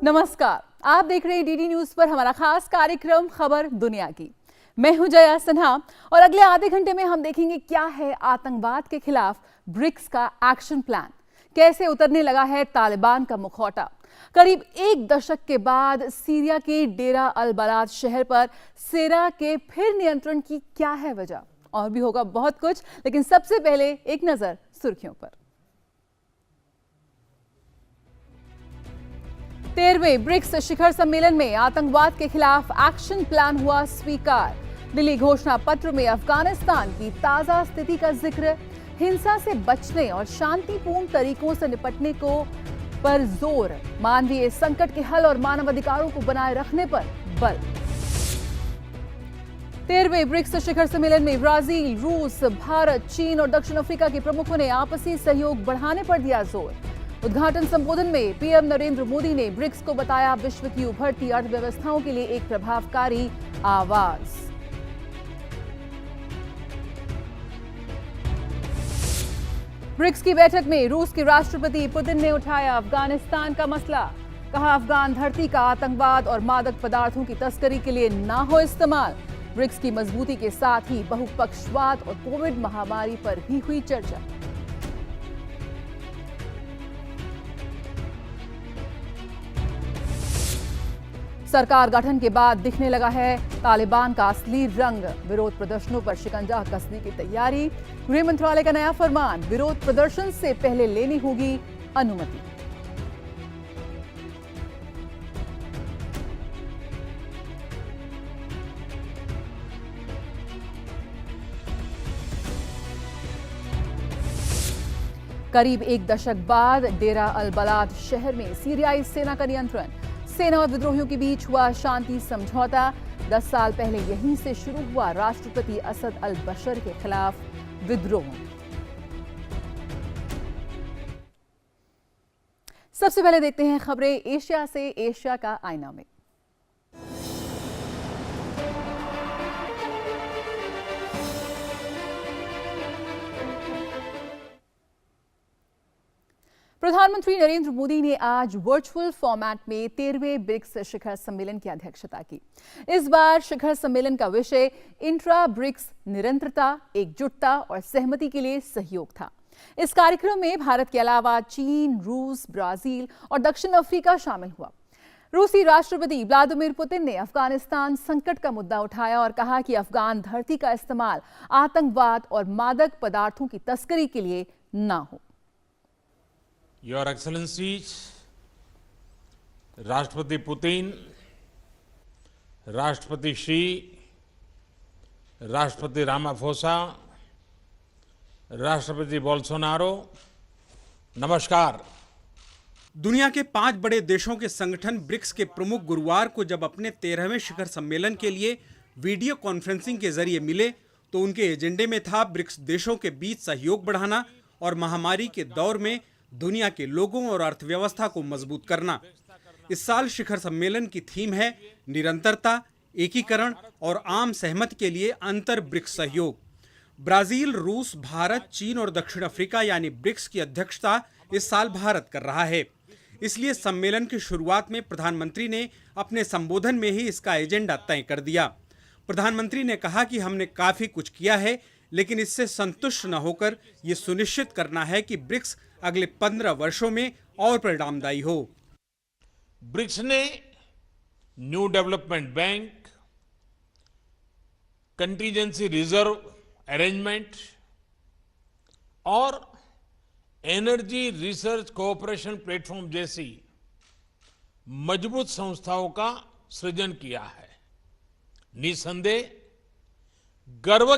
नमस्कार, आप देख रहे हैं डीडी न्यूज पर हमारा खास कार्यक्रम खबर दुनिया की। मैं हूं जया सिन्हा और अगले आधे घंटे में हम देखेंगे क्या है आतंकवाद के खिलाफ ब्रिक्स का एक्शन प्लान, कैसे उतरने लगा है तालिबान का मुखौटा। करीब एक दशक के बाद सीरिया के डेरा अल बलाद शहर पर सेना के फिर नियंत्रण की क्या है वजह, और भी होगा बहुत कुछ, लेकिन सबसे पहले एक नजर सुर्खियों पर। 13वें ब्रिक्स शिखर सम्मेलन में आतंकवाद के खिलाफ एक्शन प्लान हुआ स्वीकार। दिल्ली घोषणा पत्र में अफगानिस्तान की ताजा स्थिति का जिक्र, हिंसा से बचने और शांतिपूर्ण तरीकों से निपटने को पर जोर, मानवीय संकट के हल और मानवाधिकारों को बनाए रखने पर बल। 13वें ब्रिक्स शिखर सम्मेलन में ब्राजील, रूस, भारत, चीन और दक्षिण अफ्रीका के प्रमुखों ने आपसी सहयोग बढ़ाने पर दिया जोर। उद्घाटन संबोधन में पीएम नरेंद्र मोदी ने ब्रिक्स को बताया विश्व की उभरती अर्थव्यवस्थाओं के लिए एक प्रभावकारी आवाज। ब्रिक्स की बैठक में रूस के राष्ट्रपति पुतिन ने उठाया अफगानिस्तान का मसला। कहा, अफगान धरती का आतंकवाद और मादक पदार्थों की तस्करी के लिए ना हो इस्तेमाल। ब्रिक्स की मजबूती के साथ ही बहुपक्षवाद और कोविड महामारी पर भी हुई चर्चा। सरकार गठन के बाद दिखने लगा है तालिबान का असली रंग। विरोध प्रदर्शनों पर शिकंजा कसने की तैयारी। गृह मंत्रालय का नया फरमान, विरोध प्रदर्शन से पहले लेनी होगी अनुमति। करीब एक दशक बाद डेरा अल बलाद शहर में सीरियाई सेना का नियंत्रण। सेना और विद्रोहियों के बीच हुआ शांति समझौता। 10 साल पहले यहीं से शुरू हुआ राष्ट्रपति असद अल बशर के खिलाफ विद्रोह। सबसे पहले देखते हैं खबरें एशिया से, एशिया का आईना में। प्रधानमंत्री नरेंद्र मोदी ने आज वर्चुअल फॉर्मेट में 13वें ब्रिक्स शिखर सम्मेलन की अध्यक्षता की। इस बार शिखर सम्मेलन का विषय इंट्रा ब्रिक्स निरंतरता, एकजुटता और सहमति के लिए सहयोग था। इस कार्यक्रम में भारत के अलावा चीन, रूस, ब्राजील और दक्षिण अफ्रीका शामिल हुआ। रूसी राष्ट्रपति व्लादिमीर पुतिन ने अफगानिस्तान संकट का मुद्दा उठाया और कहा कि अफगान धरती का इस्तेमाल आतंकवाद और मादक पदार्थों की तस्करी के लिए ना हो। Your Excellencies, राष्ट्रपति पुतिन, राष्ट्रपति शी, राष्ट्रपति रामाफोसा, राष्ट्रपति बोल्सोनारो, नमस्कार। दुनिया के 5 बड़े देशों के संगठन ब्रिक्स के प्रमुख गुरुवार को जब अपने 13वें शिखर सम्मेलन के लिए वीडियो कॉन्फ्रेंसिंग के जरिए मिले तो उनके एजेंडे में था ब्रिक्स देशों के बीच सहयोग बढ़ाना और महामारी के दौर में दुनिया के लोगों और अर्थव्यवस्था को मजबूत करना। इस साल शिखर सम्मेलन की थीम है निरंतरता, एकीकरण और आम सहमति के लिए अंतर ब्रिक्स सहयोग। ब्राजील, रूस, भारत, चीन और दक्षिण अफ्रीका यानी ब्रिक्स की अध्यक्षता इस साल भारत कर रहा है। इसलिए सम्मेलन की शुरुआत में प्रधानमंत्री ने अपने संबोधन में ही इसका एजेंडा तय कर दिया। प्रधानमंत्री ने कहा कि हमने काफी कुछ किया है, लेकिन इससे संतुष्ट न होकर ये सुनिश्चित करना है कि ब्रिक्स अगले 15 वर्षों में और परिणामदायी हो। ब्रिक्स ने new development bank, contingency reserve arrangement और एनर्जी रिसर्च कोऑपरेशन प्लेटफॉर्म जैसी मजबूत संस्थाओं का सृजन किया है। निसंदेह गर्व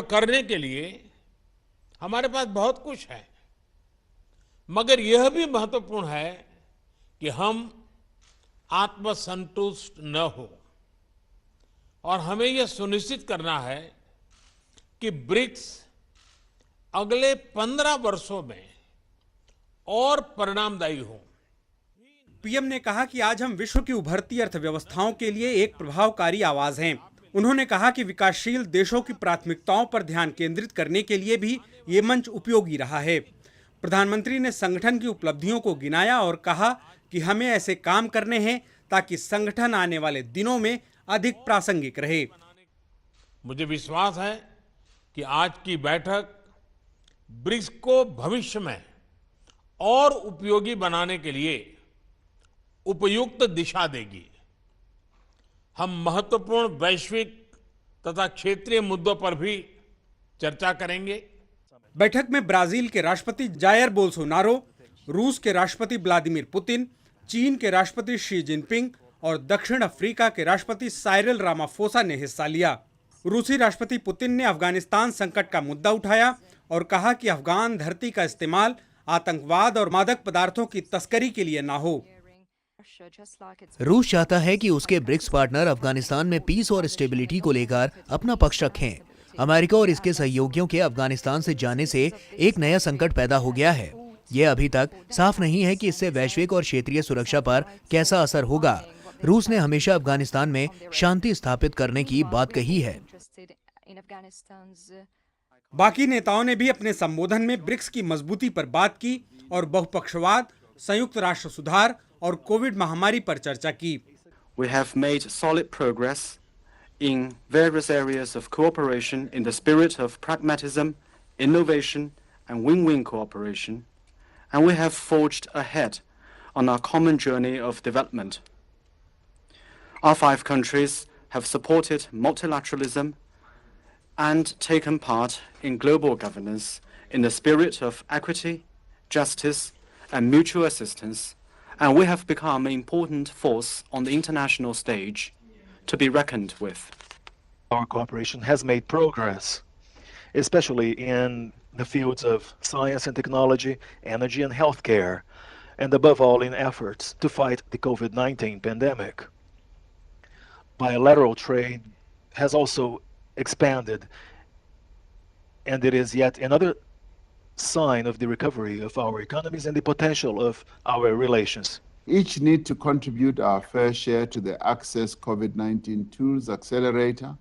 करने के लिए हमारे पास बहुत कुछ है, मगर यह भी महत्वपूर्ण है कि हम आत्मसंतुष्ट न हो और हमें यह सुनिश्चित करना है कि ब्रिक्स अगले 15 वर्षों में और परिणामदायी हो। पीएम ने कहा कि आज हम विश्व की उभरती अर्थव्यवस्थाओं के लिए एक प्रभावकारी आवाज हैं। उन्होंने कहा कि विकासशील देशों की प्राथमिकताओं पर ध्यान केंद्रित करने के लिए भी ये मंच उपयोगी रहा है। प्रधानमंत्री ने संगठन की उपलब्धियों को गिनाया और कहा कि हमें ऐसे काम करने हैं ताकि संगठन आने वाले दिनों में अधिक प्रासंगिक रहे। मुझे विश्वास है कि आज की बैठक ब्रिक्स को भविष्य में और उपयोगी बनाने के लिए उपयुक्त दिशा देगी। हम महत्वपूर्ण वैश्विक तथा क्षेत्रीय मुद्दों पर भी चर्चा करेंगे। बैठक में ब्राजील के राष्ट्रपति जायर बोल्सोनारो, रूस के राष्ट्रपति व्लादिमीर पुतिन, चीन के राष्ट्रपति शी जिनपिंग और दक्षिण अफ्रीका के राष्ट्रपति साइरिल रामाफोसा ने हिस्सा लिया। रूसी राष्ट्रपति पुतिन ने अफगानिस्तान संकट का मुद्दा उठाया और कहा कि अफगान धरती का इस्तेमाल आतंकवाद और मादक पदार्थों की तस्करी के लिए ना हो। रूस चाहता है कि उसके ब्रिक्स पार्टनर अफगानिस्तान में पीस और स्टेबिलिटी को लेकर अपना पक्ष रखें। अमेरिका और इसके सहयोगियों के अफगानिस्तान से जाने से एक नया संकट पैदा हो गया है। यह अभी तक साफ नहीं है कि इससे वैश्विक और क्षेत्रीय सुरक्षा पर कैसा असर होगा। रूस ने हमेशा अफगानिस्तान में शांति स्थापित करने की बात कही है। बाकी नेताओं ने भी अपने संबोधन में ब्रिक्स की मजबूती पर बात की और बहुपक्षवाद, संयुक्त राष्ट्र सुधार और कोविड महामारी पर चर्चा की। We have made solid progress in various areas of cooperation in the spirit of pragmatism, innovation and win-win cooperation, and we have forged ahead on our common journey of development. Our 5 countries have supported multilateralism and taken part in global governance in the spirit of equity, justice and mutual assistance, and we have become an important force on the international stage to be reckoned with. Our cooperation has made progress, especially in the fields of science and technology, energy and healthcare, and above all in efforts to fight the COVID-19 pandemic. Bilateral trade has also expanded, and it is yet another sign of the recovery of our economies and the potential of our relations. Each need to contribute our fair share to the Access COVID-19 Tools Accelerator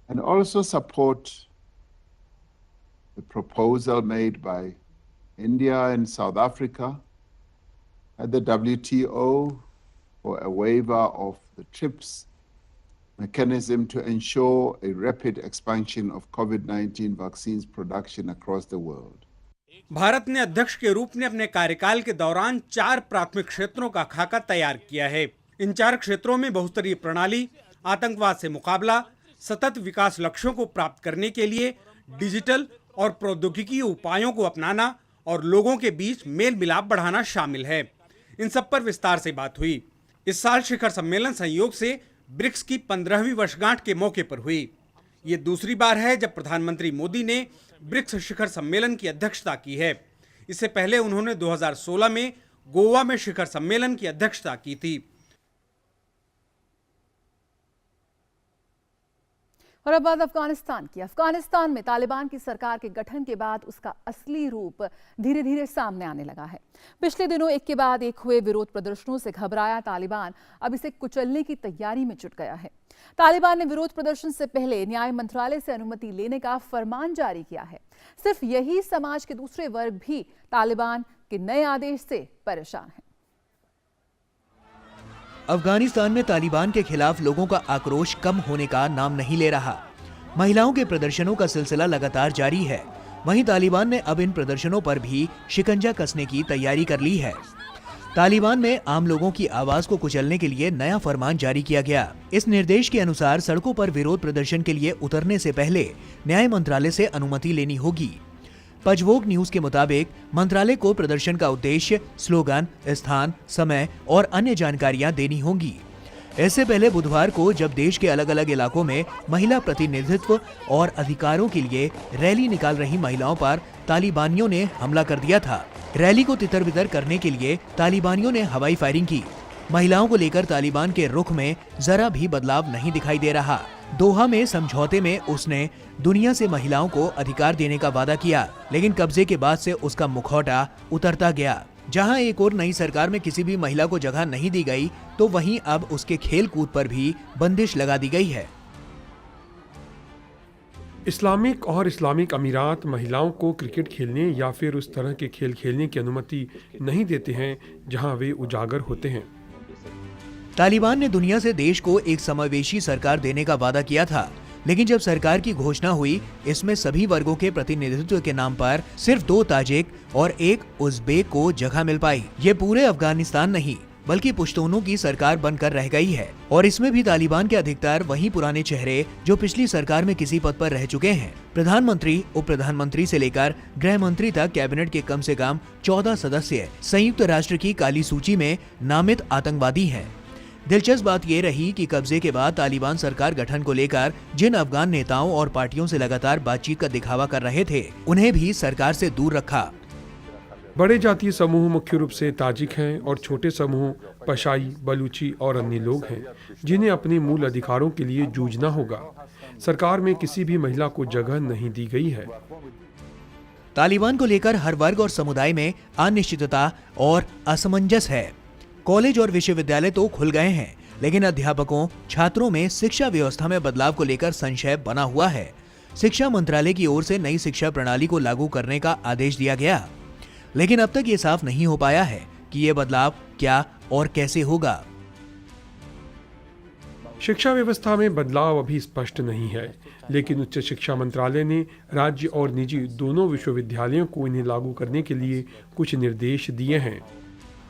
and also support the proposal made by India and South Africa at the WTO for a waiver of the TRIPS mechanism to ensure a rapid expansion of COVID-19 vaccines production across the world. Bharat ने अध्यक्ष के रूप में अपने कार्यकाल के दौरान 4 प्राथमिक क्षेत्रों का खाका तैयार किया है। इन 4 क्षेत्रों में बहुस्तरीय प्रणाली, आतंकवाद से मुकाबला, सतत विकास लक्ष्यों को प्राप्त करने के लिए डिजिटल और प्रौद्योगिकी उपायों को अपनाना और लोगों के बीच मेल मिलाप बढ़ाना शामिल है। इन सब पर विस्तार से बात हुई। इस साल शिखर सम्मेलन संयोग से ब्रिक्स की 15वीं वर्षगांठ के मौके पर हुई। ये दूसरी बार है जब प्रधानमंत्री मोदी ने ब्रिक्स शिखर सम्मेलन की अध्यक्षता की है। इससे पहले उन्होंने 2016 में गोवा में शिखर सम्मेलन की अध्यक्षता की थी। और अब बात अफगानिस्तान की। अफगानिस्तान में तालिबान की सरकार के गठन के बाद उसका असली रूप धीरे धीरे सामने आने लगा है। पिछले दिनों एक के बाद एक हुए विरोध प्रदर्शनों से घबराया तालिबान अब इसे कुचलने की तैयारी में जुट गया है। तालिबान ने विरोध प्रदर्शन से पहले न्याय मंत्रालय से अनुमति लेने का फरमान जारी किया है। सिर्फ यही समाज के दूसरे वर्ग भी तालिबान के नए आदेश से परेशान हैं। अफगानिस्तान में तालिबान के खिलाफ लोगों का आक्रोश कम होने का नाम नहीं ले रहा। महिलाओं के प्रदर्शनों का सिलसिला लगातार जारी है। वहीं तालिबान ने अब इन प्रदर्शनों पर भी शिकंजा कसने की तैयारी कर ली है। तालिबान में आम लोगों की आवाज को कुचलने के लिए नया फरमान जारी किया गया। इस निर्देश के अनुसार सड़कों पर विरोध प्रदर्शन के लिए उतरने से पहले न्याय मंत्रालय से अनुमति लेनी होगी। पजवोग न्यूज के मुताबिक मंत्रालय को प्रदर्शन का उद्देश्य, स्लोगन, स्थान, समय और अन्य जानकारियां देनी होंगी। इससे पहले बुधवार को जब देश के अलग अलग इलाकों में महिला प्रतिनिधित्व और अधिकारों के लिए रैली निकाल रही महिलाओं पर तालिबानियों ने हमला कर दिया था। रैली को तितर-बितर करने के लिए तालिबानियों ने हवाई फायरिंग की। महिलाओं को लेकर तालिबान के रुख में जरा भी बदलाव नहीं दिखाई दे रहा। दोहा में समझौते में उसने दुनिया से महिलाओं को अधिकार देने का वादा किया, लेकिन कब्जे के बाद से उसका मुखौटा उतरता गया। जहां एक और नई सरकार में किसी भी महिला को जगह नहीं दी गई, तो वहीं अब उसके खेल कूद पर भी बंदिश लगा दी गई है। इस्लामिक और इस्लामिक अमीरात महिलाओं को क्रिकेट खेलने या फिर उस तरह के खेल खेलने की अनुमति नहीं देते हैं जहां वे उजागर होते हैं। तालिबान ने दुनिया से देश को एक समावेशी सरकार देने का वादा किया था, लेकिन जब सरकार की घोषणा हुई, इसमें सभी वर्गों के प्रतिनिधित्व के नाम पर सिर्फ 2 ताजिक और 1 उज़्बेक को जगह मिल पाई। ये पूरे अफगानिस्तान नहीं बल्कि पुश्तूनों की सरकार बनकर रह गई है, और इसमें भी तालिबान के अधिकतर वही पुराने चेहरे जो पिछली सरकार में किसी पद पर रह चुके हैं। प्रधानमंत्री, उप प्रधानमंत्री से लेकर गृह मंत्री तक कैबिनेट के कम से कम 14 सदस्य संयुक्त राष्ट्र की काली सूची में नामित आतंकवादी हैं। दिलचस्प बात ये रही कि कब्जे के बाद तालिबान सरकार गठन को लेकर जिन अफगान नेताओं और पार्टियों से लगातार बातचीत का दिखावा कर रहे थे, उन्हें भी सरकार से दूर रखा। बड़े जातीय समूह मुख्य रूप से ताजिक हैं और छोटे समूह पशाई, बलूची और अन्य लोग हैं जिन्हें अपने मूल अधिकारों के लिए जूझना होगा। सरकार में किसी भी महिला को जगह नहीं दी गई है। तालिबान को लेकर हर वर्ग और समुदाय में अनिश्चितता और असमंजस है। कॉलेज और विश्वविद्यालय तो खुल गए हैं, लेकिन अध्यापकों, छात्रों में शिक्षा व्यवस्था में बदलाव को लेकर संशय बना हुआ है। शिक्षा मंत्रालय की ओर से नई शिक्षा प्रणाली को लागू करने का आदेश दिया गया, लेकिन अब तक ये साफ नहीं हो पाया है कि ये बदलाव क्या और कैसे होगा। शिक्षा व्यवस्था में बदलाव अभी स्पष्ट नहीं है, लेकिन उच्च शिक्षा मंत्रालय ने राज्य और निजी दोनों विश्वविद्यालयों को इन्हें लागू करने के लिए कुछ निर्देश दिए हैं।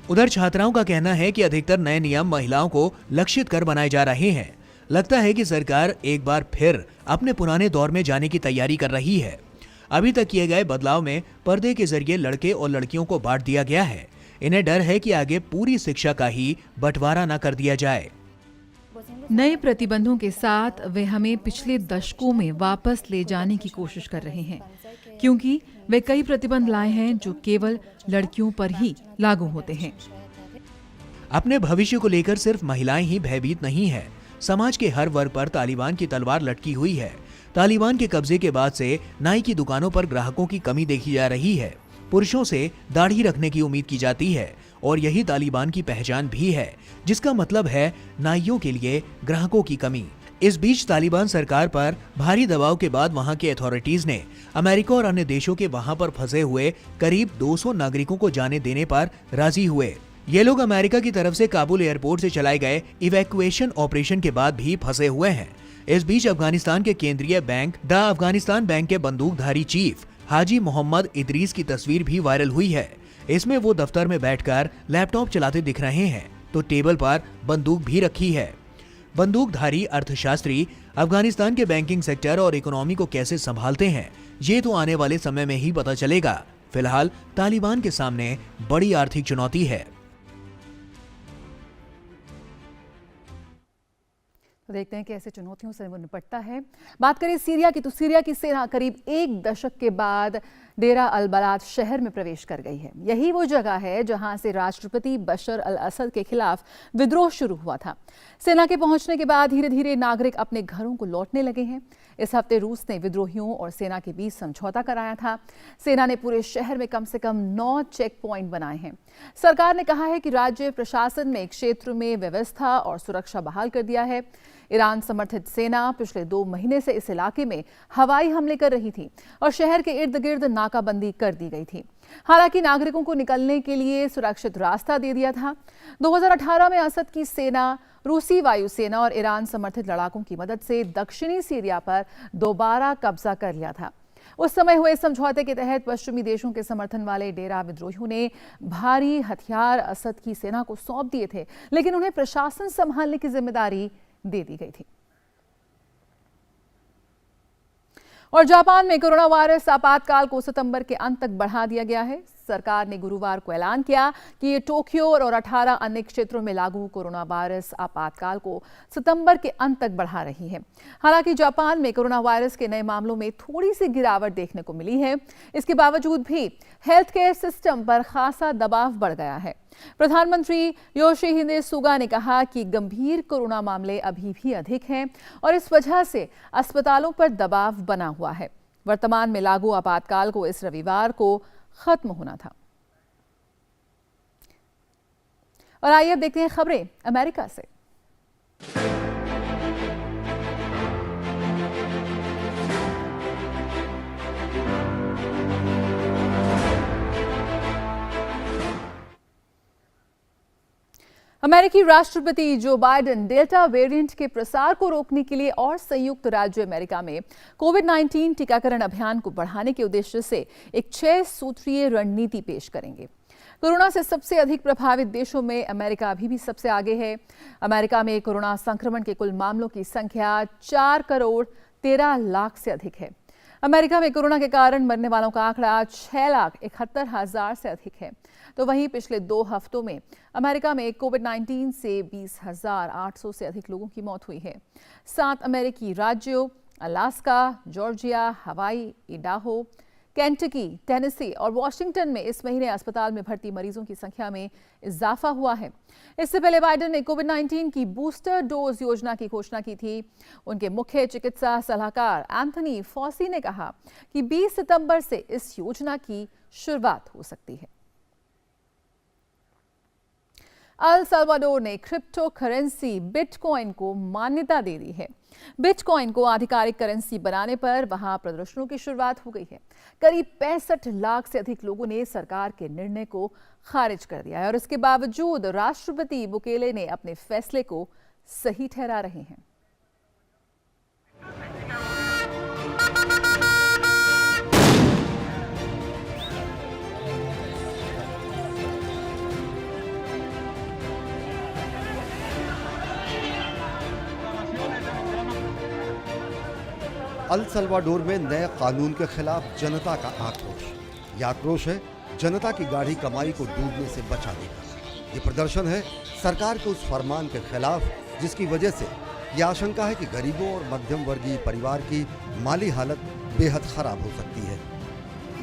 उधर छात्राओं का कहना है कि अधिकतर नए नियम महिलाओं को लक्षित कर बनाए जा रहे हैं। लगता है कि सरकार एक बार फिर अपने पुराने दौर में जाने की तैयारी कर रही है। अभी तक किए गए बदलाव में पर्दे के जरिए लड़के और लड़कियों को बांट दिया गया है। इन्हें डर है कि आगे पूरी शिक्षा का ही बंटवारा न कर दिया जाए। नए प्रतिबंधों के साथ वे हमें पिछले दशकों में वापस ले जाने की कोशिश कर रहे हैं, क्योंकि वे कई प्रतिबंध लाए हैं जो केवल लड़कियों पर ही लागू होते हैं। अपने भविष्य को लेकर सिर्फ महिलाएं ही भयभीत नहीं है। समाज के हर वर्ग पर तालिबान की तलवार लटकी हुई है। तालिबान के कब्जे के बाद से नाई की दुकानों पर ग्राहकों की कमी देखी जा रही है। पुरुषों से दाढ़ी रखने की उम्मीद की जाती है और यही तालिबान की पहचान भी है, जिसका मतलब है नाइयों के लिए ग्राहकों की कमी। इस बीच तालिबान सरकार पर भारी दबाव के बाद वहां के अथॉरिटीज ने अमेरिका और अन्य देशों के वहां पर फंसे हुए करीब 200 नागरिकों को जाने देने पर राजी हुए। ये लोग अमेरिका की तरफ से काबुल एयरपोर्ट से चलाए गए इवैक्यूएशन ऑपरेशन के बाद भी फंसे हुए हैं। इस बीच अफगानिस्तान के केंद्रीय बैंक द अफगानिस्तान बैंक के बंदूकधारी चीफ हाजी मोहम्मद इदरीस की तस्वीर भी वायरल हुई है। इसमें वो दफ्तर में बैठकर लैपटॉप चलाते दिख रहे हैं, तो टेबल पर बंदूक भी रखी है। बंदूकधारी अर्थशास्त्री अफगानिस्तान के बैंकिंग सेक्टर और इकोनॉमी को कैसे संभालते हैं, ये तो आने वाले समय में ही पता चलेगा। फिलहाल तालिबान के सामने बड़ी आर्थिक चुनौती है। तो देखते हैं कि ऐसे चुनौतियों से वो निपटता है। बात करें सीरिया की, तो सीरिया की सेना करीब 1 दशक के बाद डेरा अल बलाद शहर में प्रवेश कर गई है। यही वो जगह है जहां से राष्ट्रपति बशर अल असद के खिलाफ विद्रोह शुरू हुआ था। सेना के पहुंचने के बाद धीरे धीरे नागरिक अपने घरों को लौटने लगे हैं। इस हफ्ते रूस ने विद्रोहियों और सेना के बीच समझौता कराया था। सेना ने पूरे शहर में कम से कम 9 चेक पॉइंट बनाए हैं। सरकार ने कहा है कि राज्य प्रशासन में क्षेत्र में व्यवस्था और सुरक्षा बहाल कर दिया है। ईरान समर्थित सेना पिछले 2 महीने से इस इलाके में हवाई हमले कर रही थी और शहर के इर्द गिर्द नाकाबंदी कर दी गई थी। हालांकि नागरिकों को निकलने के लिए सुरक्षित रास्ता दे दिया था। 2018 में असद की सेना रूसी वायुसेना और ईरान समर्थित लड़ाकों की मदद से दक्षिणी सीरिया पर दोबारा कब्जा कर लिया था। उस समय हुए समझौते के तहत पश्चिमी देशों के समर्थन वाले डेरा विद्रोहियों ने भारी हथियार असद की सेना को सौंप दिए थे, लेकिन उन्हें प्रशासन संभालने की जिम्मेदारी दे दी गई थी। और जापान में कोरोना वायरस आपातकाल को सितंबर के अंत तक बढ़ा दिया गया है। सरकार ने गुरुवार को ऐलान किया कि ये टोक्यो और 18 अन्य क्षेत्रों में लागू कोरोना वायरस आपातकाल को सितंबर के अंत तक बढ़ा रही है। हालांकि जापान में कोरोना वायरस के नए मामलों में थोड़ी सी गिरावट देखने को मिली है। इसके बावजूद भी हेल्थ केयर सिस्टम पर खासा दबाव बढ़ गया है। प्रधानमंत्री योशिहिदे सुगा ने कहा कि गंभीर कोरोना मामले अभी भी अधिक हैं और इस वजह से अस्पतालों पर दबाव बना हुआ है। वर्तमान में लागू आपातकाल को इस रविवार को खत्म होना था। और आइए अब देखते हैं खबरें अमेरिका से। अमेरिकी राष्ट्रपति जो बाइडेन डेल्टा वेरिएंट के प्रसार को रोकने के लिए और संयुक्त राज्य अमेरिका में कोविड-19 टीकाकरण अभियान को बढ़ाने के उद्देश्य से एक 6 सूत्रीय रणनीति पेश करेंगे। कोरोना से सबसे अधिक प्रभावित देशों में अमेरिका अभी भी सबसे आगे है। अमेरिका में कोरोना संक्रमण के कुल मामलों की संख्या 4 करोड़ 13 लाख से अधिक है। अमेरिका में कोरोना के कारण मरने वालों का आंकड़ा 6,71,000 से अधिक है। तो वहीं पिछले 2 हफ्तों में अमेरिका में कोविड-19 से 20,800 से अधिक लोगों की मौत हुई है। 7 अमेरिकी राज्यों अलास्का, जॉर्जिया, हवाई, इडाहो, केंटकी, टेनेसी और वॉशिंगटन में इस महीने अस्पताल में भर्ती मरीजों की संख्या में इजाफा हुआ है। इससे पहले बाइडेन ने कोविड-19 की बूस्टर डोज योजना की घोषणा की थी। उनके मुख्य चिकित्सा सलाहकार एंथनी फॉसी ने कहा कि 20 सितंबर से इस योजना की शुरुआत हो सकती है। अल साल्वाडोर ने क्रिप्टो करेंसी बिटकॉइन को मान्यता दे दी है। बिटकॉइन को आधिकारिक करेंसी बनाने पर वहां प्रदर्शनों की शुरुआत हो गई है। करीब 65 लाख से अधिक लोगों ने सरकार के निर्णय को खारिज कर दिया है और इसके बावजूद राष्ट्रपति बुकेले ने अपने फैसले को सही ठहरा रहे हैं। अल सल्वाडोर में नए कानून के खिलाफ जनता का आक्रोश। यह आक्रोश है जनता की गाढ़ी कमाई को डूबने से बचाने का। ये प्रदर्शन है सरकार के उस फरमान के खिलाफ जिसकी वजह से यह आशंका है कि गरीबों और मध्यम वर्गीय परिवार की माली हालत बेहद खराब हो सकती है।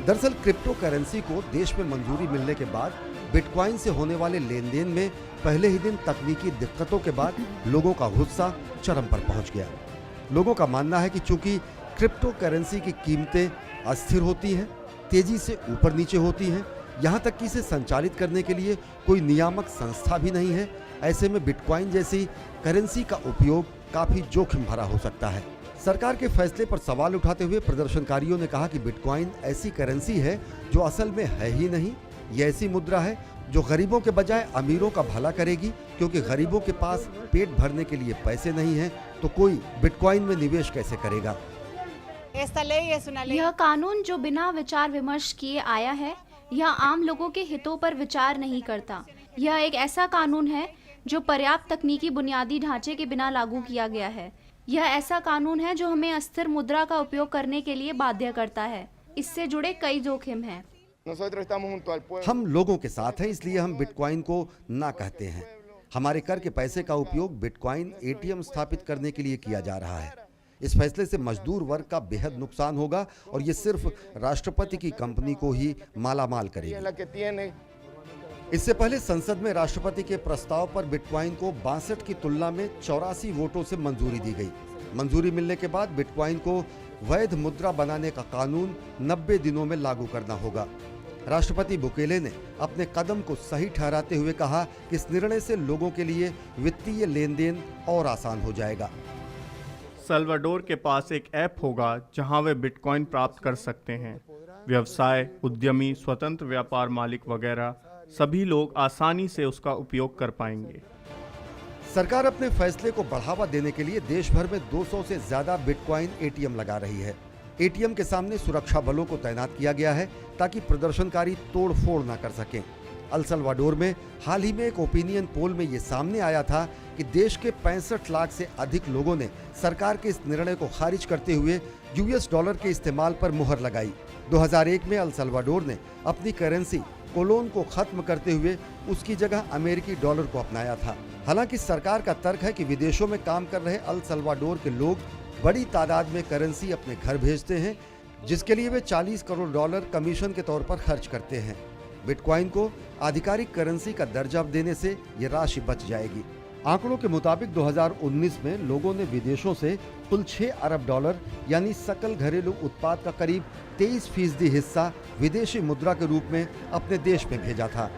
दरअसल क्रिप्टो करेंसी को देश में मंजूरी मिलने के बाद बिटकॉइन से होने वाले लेन देन में पहले ही दिन तकनीकी दिक्कतों के बाद लोगों का गुस्सा चरम पर पहुंच गया। लोगों का मानना है कि चूंकि क्रिप्टो करेंसी की कीमतें अस्थिर होती हैं, तेजी से ऊपर नीचे होती हैं, यहाँ तक कि इसे संचालित करने के लिए कोई नियामक संस्था भी नहीं है, ऐसे में बिटकॉइन जैसी करेंसी का उपयोग काफी जोखिम भरा हो सकता है। सरकार के फैसले पर सवाल उठाते हुए प्रदर्शनकारियों ने कहा कि बिटकॉइन ऐसी करेंसी है जो असल में है ही नहीं। ये ऐसी मुद्रा है जो गरीबों के बजाय अमीरों का भला करेगी, क्योंकि गरीबों के पास पेट भरने के लिए पैसे नहीं हैं, तो कोई बिटकॉइन में निवेश कैसे करेगा। यह कानून जो बिना विचार विमर्श किए आया है, यह आम लोगों के हितों पर विचार नहीं करता। यह एक ऐसा कानून है जो पर्याप्त तकनीकी बुनियादी ढांचे के बिना लागू किया गया है। यह ऐसा कानून है जो हमें अस्थिर मुद्रा का उपयोग करने के लिए बाध्य करता है। इससे जुड़े कई जोखिम हैं। हम लोगों के साथ हैं, इसलिए हम बिटकॉइन को ना कहते हैं। हमारे कर के पैसे का उपयोग बिटकॉइन एटीएम स्थापित करने के लिए किया जा रहा है। इस फैसले से मजदूर वर्ग का बेहद नुकसान होगा और ये सिर्फ राष्ट्रपति की कंपनी को ही मालामाल करेगी। इससे पहले संसद में राष्ट्रपति के प्रस्ताव पर बिटकॉइन को 62 की तुलना में 84 वोटों से मंजूरी दी गई। मंजूरी मिलने के बाद बिटकॉइन को वैध मुद्रा बनाने का कानून 90 दिनों में लागू करना होगा। राष्ट्रपति बुकेले ने अपने कदम को सही ठहराते हुए कहा कि इस निर्णय से लोगों के लिए वित्तीय लेन देन और आसान हो जाएगा। सल्वाडोर के पास एक ऐप होगा जहां वे बिटकॉइन प्राप्त कर सकते हैं। व्यवसाय, उद्यमी, स्वतंत्र व्यापार मालिक वगैरह सभी लोग आसानी से उसका उपयोग कर पाएंगे। सरकार अपने फैसले को बढ़ावा देने के लिए देश भर में 200 से ज्यादा बिटकॉइन एटीएम लगा रही है। एटीएम के सामने सुरक्षा बलों को तैनात किया गया है ताकि प्रदर्शनकारी तोड़फोड़ न कर सकें। अल सल्वाडोर में हाल ही में एक ओपिनियन पोल में ये सामने आया था कि देश के 65 लाख से अधिक लोगों ने सरकार के इस निर्णय को खारिज करते हुए यूएस डॉलर के इस्तेमाल पर मुहर लगाई। 2001 में अल सल्वाडोर ने अपनी करेंसी कोलोन को खत्म करते हुए उसकी जगह अमेरिकी डॉलर को अपनाया था। हालांकि सरकार का तर्क है कि विदेशों में काम कर रहे अल सल्वाडोर के लोग बड़ी तादाद में करेंसी अपने घर भेजते हैं, जिसके लिए वे 40 करोड़ डॉलर कमीशन के तौर पर खर्च करते हैं। बिटकॉइन को आधिकारिक करेंसी का दर्जा देने से ये राशि बच जाएगी। आंकड़ों के मुताबिक 2019 में लोगों ने विदेशों से कुल 6 अरब डॉलर यानी सकल घरेलू उत्पाद का करीब 23% हिस्सा विदेशी मुद्रा के रूप में अपने देश में भेजा था।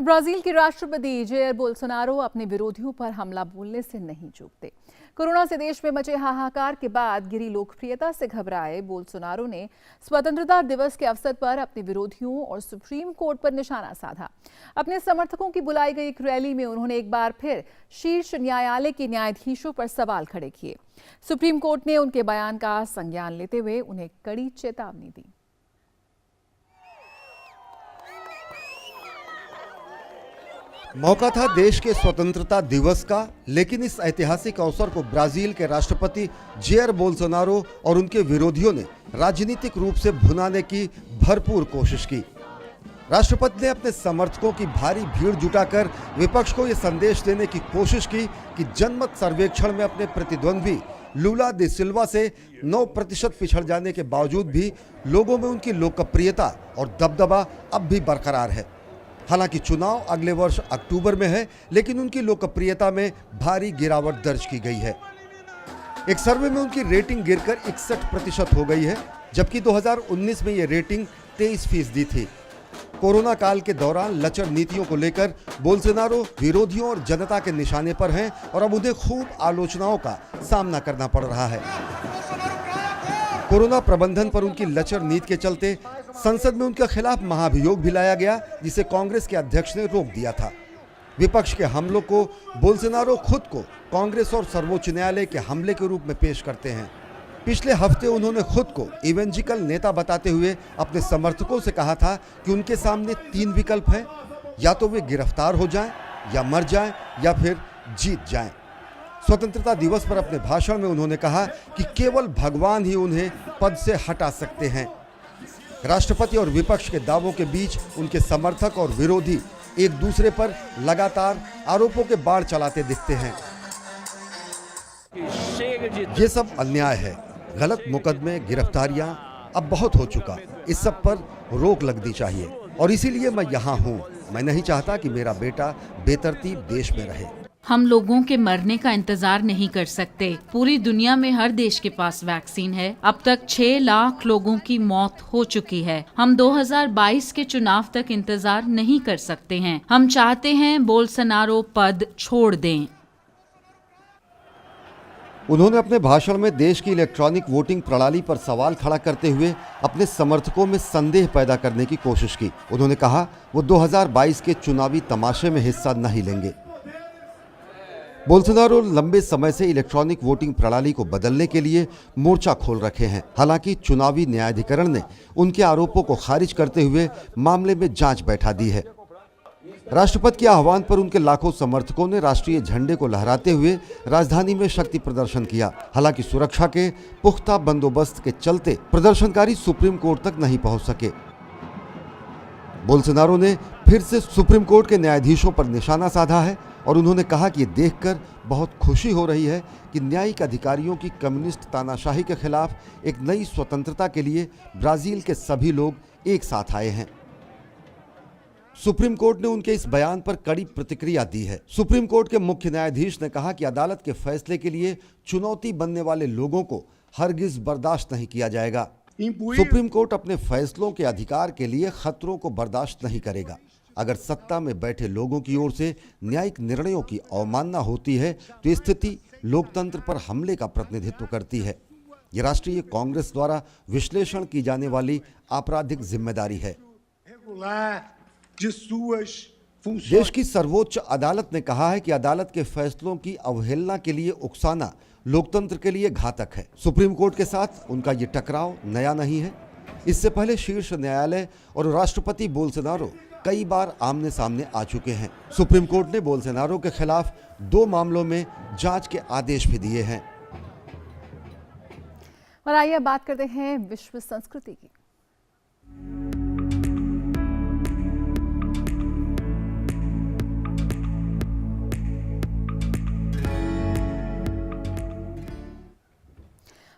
और ब्राजील के राष्ट्रपति जेयर बोल्सोनारो अपने विरोधियों पर हमला बोलने से नहीं चूकते। कोरोना से देश में मचे हाहाकार के बाद गिरी लोकप्रियता से घबराए बोल्सोनारो ने स्वतंत्रता दिवस के अवसर पर अपने विरोधियों और सुप्रीम कोर्ट पर निशाना साधा। अपने समर्थकों की बुलाई गई एक रैली में उन्होंने एक बार फिर शीर्ष न्यायालय के न्यायाधीशों पर सवाल खड़े किए। सुप्रीम कोर्ट ने उनके बयान का संज्ञान लेते हुए उन्हें कड़ी चेतावनी दी। मौका था देश के स्वतंत्रता दिवस का, लेकिन इस ऐतिहासिक अवसर को ब्राजील के राष्ट्रपति जेयर बोल्सोनारो और उनके विरोधियों ने राजनीतिक रूप से भुनाने की भरपूर कोशिश की। राष्ट्रपति ने अपने समर्थकों की भारी भीड़ जुटाकर विपक्ष को यह संदेश देने की कोशिश की कि जनमत सर्वेक्षण में अपने प्रतिद्वंद्वी लूला दा सिल्वा से 9% पिछड़ जाने के बावजूद भी लोगों में उनकी लोकप्रियता और दबदबा अब भी बरकरार है। हालांकि चुनाव अगले वर्ष अक्टूबर में है, लेकिन उनकी लोकप्रियता में भारी गिरावट दर्ज की गई है। एक सर्वे में उनकी रेटिंग गिरकर 61% हो गई है, जबकि 2019 में यह रेटिंग 23% थी। कोरोना काल के दौरान लचर नीतियों को लेकर बोल्सोनारो विरोधियों और जनता के निशाने पर हैं और अब उन्हें खूब आलोचनाओं का सामना करना पड़ रहा है। कोरोना प्रबंधन पर उनकी लचर नीति के चलते संसद में उनके खिलाफ महाभियोग भी लाया गया, जिसे कांग्रेस के अध्यक्ष ने रोक दिया था। विपक्ष के हमलों को बोल्सोनारो खुद को कांग्रेस और सर्वोच्च न्यायालय के हमले के रूप में पेश करते हैं। पिछले हफ्ते उन्होंने खुद को इवेंजिकल नेता बताते हुए अपने समर्थकों से कहा था कि उनके सामने 3 विकल्प हैं, या तो वे गिरफ्तार हो जाएं, या मर जाएं, या फिर जीत जाएं। स्वतंत्रता दिवस पर अपने भाषण में उन्होंने कहा कि केवल भगवान ही उन्हें पद से हटा सकते हैं। राष्ट्रपति और विपक्ष के दावों के बीच उनके समर्थक और विरोधी एक दूसरे पर लगातार आरोपों के बाढ़ चलाते दिखते हैं। ये सब अन्याय है, गलत मुकदमे, गिरफ्तारियां अब बहुत हो चुका। इस सब पर रोक लगनी चाहिए और इसीलिए मैं यहाँ हूँ। मैं नहीं चाहता कि मेरा बेटा बेतरतीब देश में रहे। हम लोगों के मरने का इंतजार नहीं कर सकते। पूरी दुनिया में हर देश के पास वैक्सीन है। अब तक 6 लाख लोगों की मौत हो चुकी है। हम 2022 के चुनाव तक इंतजार नहीं कर सकते हैं। हम चाहते हैं बोल्सोनारो पद छोड़ दें। उन्होंने अपने भाषण में देश की इलेक्ट्रॉनिक वोटिंग प्रणाली पर सवाल खड़ा करते हुए अपने समर्थकों में संदेह पैदा करने की कोशिश की। उन्होंने कहा वो 2022 के चुनावी तमाशे में हिस्सा नहीं लेंगे। बोल्सोनारो लंबे समय से इलेक्ट्रॉनिक वोटिंग प्रणाली को बदलने के लिए मोर्चा खोल रखे हैं। हालांकि चुनावी न्यायाधिकरण ने उनके आरोपों को खारिज करते हुए मामले में जांच बैठा दी है। राष्ट्रपति के आह्वान पर उनके लाखों समर्थकों ने राष्ट्रीय झंडे को लहराते हुए राजधानी में शक्ति प्रदर्शन किया। हालांकि सुरक्षा के पुख्ता बंदोबस्त के चलते प्रदर्शनकारी सुप्रीम कोर्ट तक नहीं पहुंच सके। बोल्सोनारो ने फिर से सुप्रीम कोर्ट के न्यायाधीशों पर निशाना साधा है और उन्होंने कहा कि ये देखकर बहुत खुशी हो रही है कि न्यायिक अधिकारियों की कम्युनिस्ट तानाशाही के खिलाफ एक नई स्वतंत्रता के लिए ब्राजील के सभी लोग एक साथ आए हैं। सुप्रीम कोर्ट ने उनके इस बयान पर कड़ी प्रतिक्रिया दी है। सुप्रीम कोर्ट के मुख्य न्यायाधीश ने कहा कि अदालत के फैसले के लिए चुनौती बनने वाले लोगों को हरगिज बर्दाश्त नहीं किया जाएगा। सुप्रीम कोर्ट अपने फैसलों के अधिकार के लिए खतरों को बर्दाश्त नहीं करेगा। अगर सत्ता में बैठे लोगों की ओर से न्यायिक निर्णयों की अवमानना होती है तो ये स्थिति लोकतंत्र पर हमले का प्रतिनिधित्व करती है। ये राष्ट्रीय कांग्रेस द्वारा विश्लेषण की जाने वाली आपराधिक जिम्मेदारी है। देश की सर्वोच्च अदालत ने कहा है कि अदालत के फैसलों की अवहेलना के लिए उकसाना लोकतंत्र के लिए घातक है। सुप्रीम कोर्ट के साथ उनका ये टकराव नया नहीं है। इससे पहले शीर्ष न्यायालय और राष्ट्रपति बोल्सोनारो कई बार आमने सामने आ चुके हैं। सुप्रीम कोर्ट ने बोल्सोनारो के खिलाफ 2 मामलों में जांच के आदेश भी दिए हैं। और आइए बात करते हैं विश्व संस्कृति की।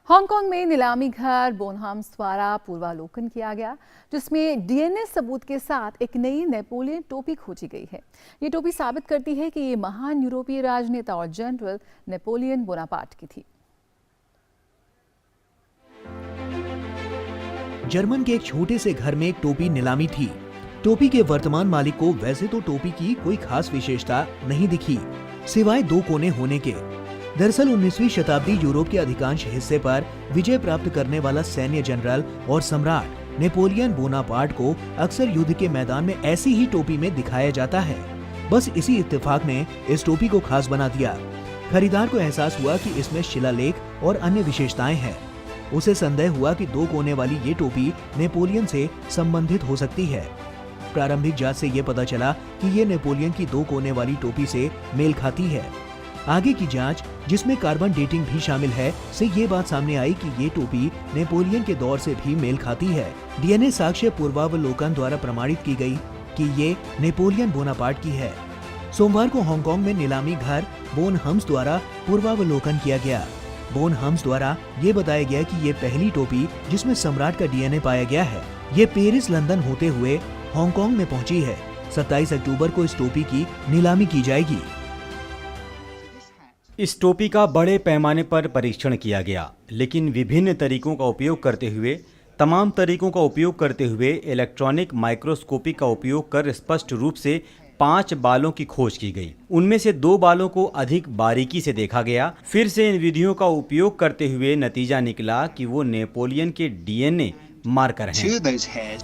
हांगकांग में नीलामी घर बोनहाम्स द्वारा पूर्वालोकन किया गया, जिसमें डीएनए सबूत के साथ एक नई नेपोलियन टोपी खोजी गई है। ये टोपी साबित करती है कि ये महान यूरोपीय राजनेता और जनरल नेपोलियन बोनापार्ट की थी। जर्मन के एक छोटे से घर में एक टोपी नीलामी थी। टोपी के वर्तमान मालिक को वैसे तो टोपी की कोई खास विशेषता नहीं दिखी, सिवाय 2 कोने होने के। दरअसल 19वीं शताब्दी यूरोप के अधिकांश हिस्से पर विजय प्राप्त करने वाला सैन्य जनरल और सम्राट नेपोलियन बोनापार्ट को अक्सर युद्ध के मैदान में ऐसी ही टोपी में दिखाया जाता है। बस इसी इत्तेफाक ने इस टोपी को खास बना दिया। खरीदार को एहसास हुआ कि इसमें शिलालेख और अन्य विशेषताएं हैं। उसे संदेह हुआ कि 2 कोने वाली ये टोपी नेपोलियन से संबंधित हो सकती है। प्रारंभिक जांच से ये पता चला कि ये नेपोलियन की 2 कोने वाली टोपी से मेल खाती है। आगे की जांच, जिसमें कार्बन डेटिंग भी शामिल है, से ये बात सामने आई कि ये टोपी नेपोलियन के दौर से भी मेल खाती है। डीएनए साक्ष्य पूर्वावलोकन द्वारा प्रमाणित की गई कि ये नेपोलियन बोनापार्ट की है। सोमवार को हांगकांग में नीलामी घर बोन हम्स द्वारा पूर्वावलोकन किया गया। बोन हम्स द्वारा ये बताया गया कि ये पहली टोपी जिसमें सम्राट का डीएनए पाया गया है। ये पेरिस, लंदन होते हुए हांगकांग में पहुंची है। 27 अक्टूबर को इस टोपी की नीलामी की जाएगी। इस टोपी का बड़े पैमाने पर परीक्षण किया गया, लेकिन विभिन्न तरीकों का उपयोग करते हुए इलेक्ट्रॉनिक माइक्रोस्कोपी का उपयोग कर स्पष्ट रूप से 5 बालों की खोज की गई। उनमें से 2 बालों को अधिक बारीकी से देखा गया। फिर से इन विधियों का उपयोग करते हुए नतीजा निकला कि वो नेपोलियन के डीएनए मार्कर हैं।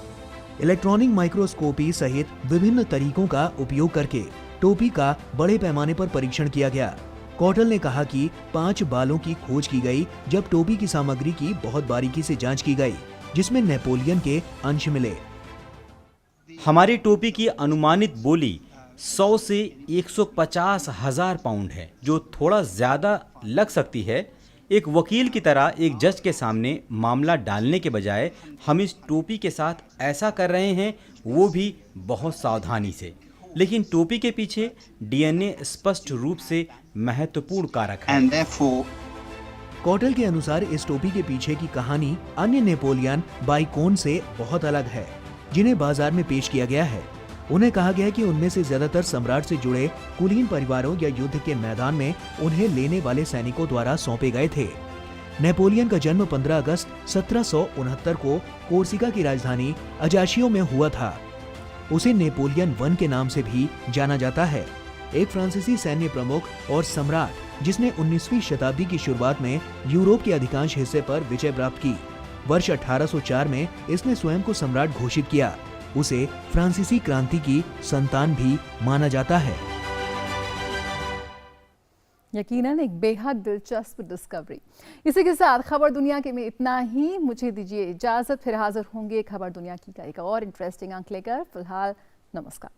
इलेक्ट्रॉनिक माइक्रोस्कोपी सहित विभिन्न तरीकों का उपयोग करके टोपी का बड़े पैमाने पर परीक्षण किया गया। कौटल ने कहा कि 5 बालों की खोज की गई, जब टोपी की सामग्री की बहुत बारीकी से जांच की गई, जिसमें नेपोलियन के अंश मिले। हमारी टोपी की अनुमानित बोली 100 से 150 हजार पाउंड है, जो थोड़ा ज्यादा लग सकती है। एक वकील की तरह एक जज के सामने मामला डालने के बजाय हम इस टोपी के साथ ऐसा कर रहे हैं, वो भी बहुत सावधानी से। लेकिन टोपी के पीछे डीएनए स्पष्ट रूप से महत्वपूर्ण कारक है। कौटल के अनुसार इस टोपी के पीछे की कहानी अन्य नेपोलियन बाइकोन से बहुत अलग है, जिन्हें बाजार में पेश किया गया है। उन्हें कहा गया कि उनमें से ज्यादातर सम्राट से जुड़े कुलीन परिवारों या युद्ध के मैदान में उन्हें लेने वाले सैनिकों द्वारा सौंपे गए थे। नेपोलियन का जन्म 15 अगस्त 1769 को कोर्सिका की राजधानी अजाशियो में हुआ था। उसे नेपोलियन 1 के नाम से भी जाना जाता है। एक फ्रांसीसी सैन्य प्रमुख और सम्राट जिसने 19वीं शताब्दी की शुरुआत में यूरोप के अधिकांश हिस्से पर विजय प्राप्त की। वर्ष 1804 में इसने स्वयं को सम्राट घोषित किया। उसे फ्रांसीसी क्रांति की संतान भी माना जाता है। यकीनन एक बेहद दिलचस्प डिस्कवरी। इसी के साथ खबर दुनिया के में इतना ही। मुझे दीजिए इजाजत, फिर हाजिर होंगे खबर दुनिया की का एक और इंटरेस्टिंग अंक लेकर। फिलहाल नमस्कार।